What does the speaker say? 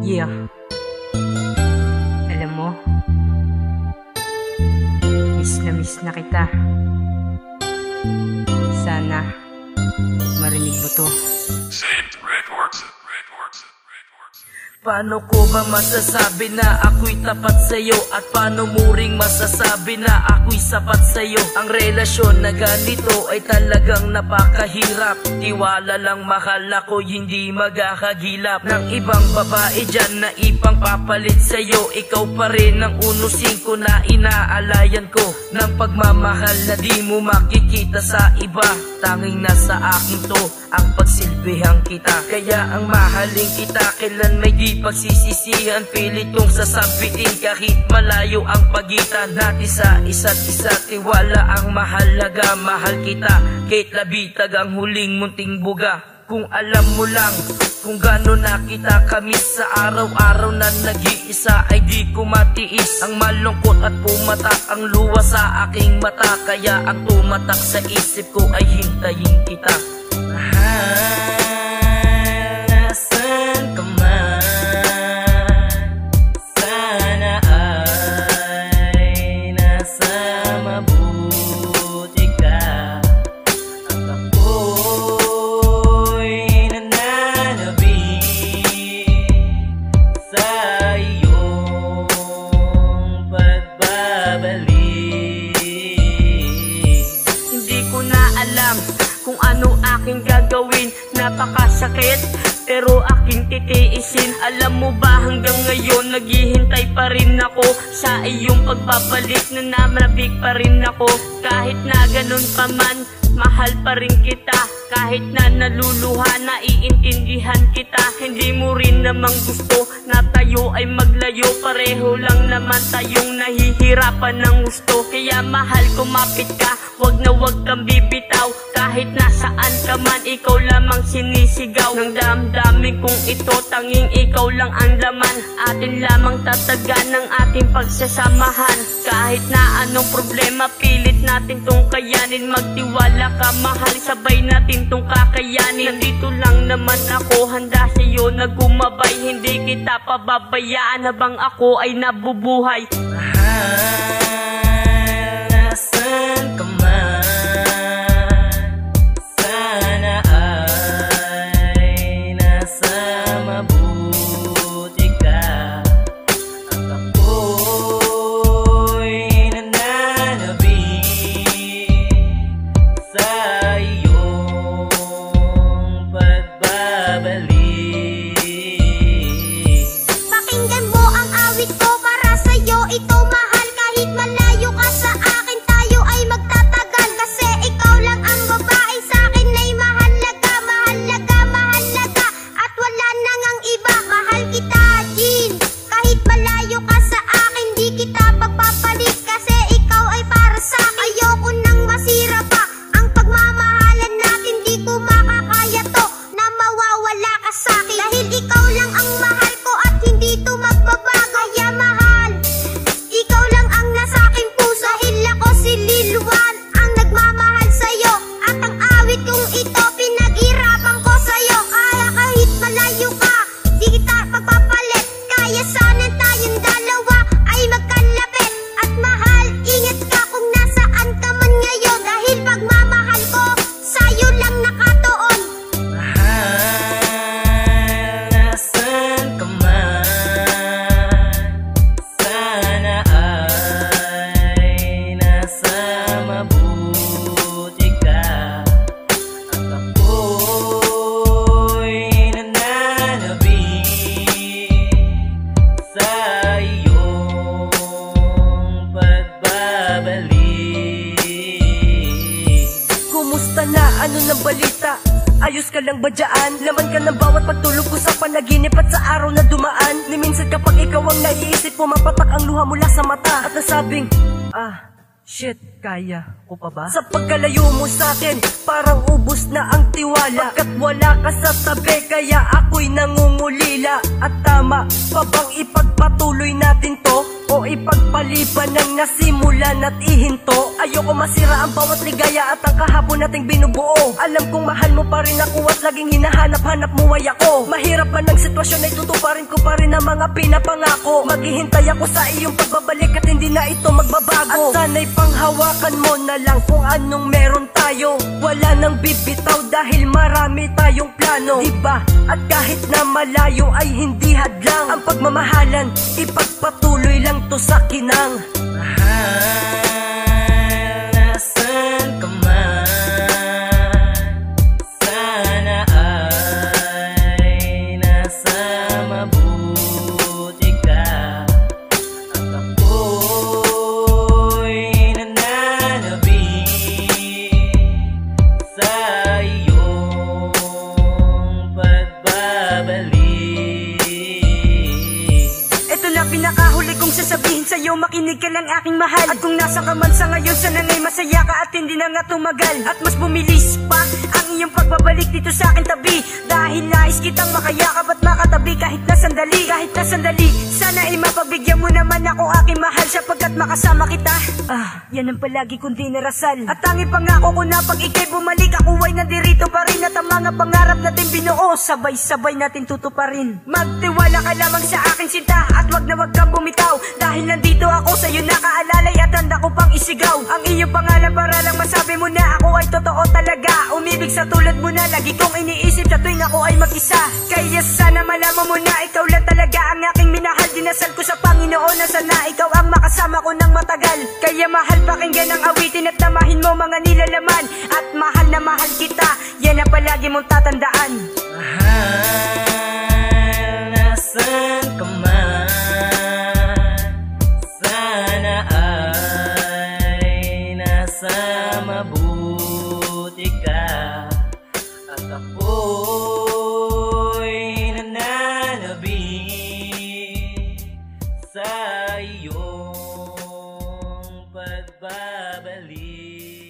Yeah. Alam mo, miss na kita. Sana marinig mo to. Paano ko ba masasabi na ako'y tapat sa'yo? At paano mo ring masasabi na ako'y sapat sa'yo? Ang relasyon na ganito ay talagang napakahirap. Tiwala lang mahal ako, hindi magkakagilap ng ibang babae dyan na ipangpapalit sa'yo. Ikaw pa rin ang unusin ko na inaalayan ko ng pagmamahal na di mo makikita sa iba. Tanging nasa akin to ang pagsilbihan kita. Kaya ang mahalin kita kailan may di pagsisisihan. Pilit kong sasabihin kahit malayo ang pagitan natin sa isa't isa. Tiwala ang mahalaga, mahal kita kahit labitag ang huling munting buga. Kung alam mo lang kung gano'n na kita kamis sa araw-araw na nag-iisa, ay di ko matiis ang malungkot at pumatak ang luha sa aking mata. Kaya ang tumatak sa isip ko ay hintayin kita. Nasaan ka man, sana ay nasa mabuti ka. At ako'y nananabik sa iyong pagbabalik. Hindi ko na alam kung ano aking gagawin, napakasakit pero aking titiisin. Alam mo ba hanggang ngayon naghihintay pa rin ako sa iyong pagbabalik, na namabig pa rin ako. Kahit na ganun pa man, mahal pa rin kita. Kahit na naluluha, naiintindihan kita. Hindi mo rin namang gusto na tayo ay maglayo. Pareho lang naman tayong nahihirapan ng gusto. Kaya mahal, kumapit ka, wag na wag kang bibitaw. Kahit nasaan ka man, ikaw lamang sinisigaw ng damdamin kong ito. Tanging ikaw lang ang laman, atin lamang tatagan ng ating pagsasamahan. Kahit na anong problema, pilit natin tong kayanin. Magtiwala ka mahal, sabay natin tong kakayanin. Nandito lang naman ako, handa sa'yo na gumabay. Hindi kita pababayaan habang ako ay nabubuhay. Nasaan ka man, sana ay nasa mabuti ka. At ako'y nananabik sa iyong pagbabalik. Pakinggan mo ang awit ko, para sa'yo ito mahal. Kahit malayo ka sa akin, tayo ay magtatagal. Kasi ikaw lang ang babae sa'kin ay mahalaga, mahalaga, mahalaga. At wala nang ang iba, mahal kita din. Kahit malayo ka sa akin, di kita pagpapalit. Kasi ikaw ay para sa'kin. Ayoko nang masira pa ang pagmamahalan natin. Di ko makakaya to na mawawala ka sa'kin. Dahil ikaw lang ang mahal ko at hindi to magbabago. Kaya mahal, ikaw lang ang nasa aking puso. Dahil ako si Lil Juan, ang nagmamahal sa'yo. At ang awit kong ito, pinag-irapan ko sa'yo. Kaya kahit malayo ka, di kita pagpapalit. Kaya sana tayong dalawa ay magkalapit. At mahal, ingat ka kung nasaan ka man ngayon. Dahil pagmamahal ko sa'yo lang nakatuon. Nasaan ka man, sana ay nasa mabuti ka. At ako'y nananabik sa iyong pagbabalik. Kumusta na? Ano ng balita? Ayos ka lang ba dyan? Laman ka ng bawat pagtulog ko sa panaginip at sa araw na dumaan. Ni minsan kapag ikaw ang naiisip, pumapatak ang luha mula sa mata. At nasabing, shit, kaya ko pa ba? Sa pagkalayo mo sa'kin, parang ubos na ang tiwala. Pagkat wala ka sa tabi, kaya ako'y nangungulila. At tama pa bang ipagpatuloy natin to? O ipagpaliban ng nasimulan at ihinto? Ayoko masira ang bawat ligaya at ang kahapon nating binubuo. Alam kong mahal mo pa rin ako at laging hinahanap-hanap mo ay ako. Mahirap man ang sitwasyon ay tutuparin ko pa rin ang mga pinapangako. Maghihintay ako sa iyong pagbabalik at hindi na ito magbabago. At sana'y panghawakan mo na lang kung anong meron tayo. Wala nang bibitaw dahil marami tayong plano, diba? At kahit na malayo ay hindi hadlang ang pagmamahalan, ipagpatuloy lang to sa kinang. Mahal, nasan ka man? Sana ay nasa mabuti ka. At ako'y nananabik sa iyong pagbabalik. Ito na pinakahuli kong sasabihin sa'yo, makinig ka lang aking mahal. At kung nasa ka man sa ngayon, sana na'y masaya ka at hindi na nga tumagal. At mas bumilis pa ang iyong pagbabalik dito sa akin tabi, dahil nais kitang makayakap at makatabi kahit na sandali. Kahit na sandali, sana ay mapagbigyan mo naman ako aking mahal, sapagkat makasama kita. Yan ang palagi kong dinarasal. At tanging pangako ko na pag ikay bumalik, ako ay nandirito pa rin. At ang mga pangarap natin binuo, sabay-sabay natin tutuparin. Magtiwala ka lamang sa akin sinta, at wag na wag kang bumitaw, dahil nandito ako sa'yo nakaalalay at handa ko pang isigaw ang iyong pangalan para lang masabi mo na ako ay totoo talaga. Umibig sa tulad mo na lagi kong iniisip sa tuwing ako ay mag-isa. Kaya sana malaman mo na ikaw lang talaga ang aking minahal. Dinasal ko sa Panginoon na sana ikaw ang makasama ko ng matagal. Kaya mahal, pakinggan ang awitin at tamahin mo mga nilalaman. At mahal na mahal kita, yan ang palagi mong tatandaan. Mahal, nasan ka man? Sana ay nasa mabuti ka. At ako'y nananabik sa iyong pagbabalik.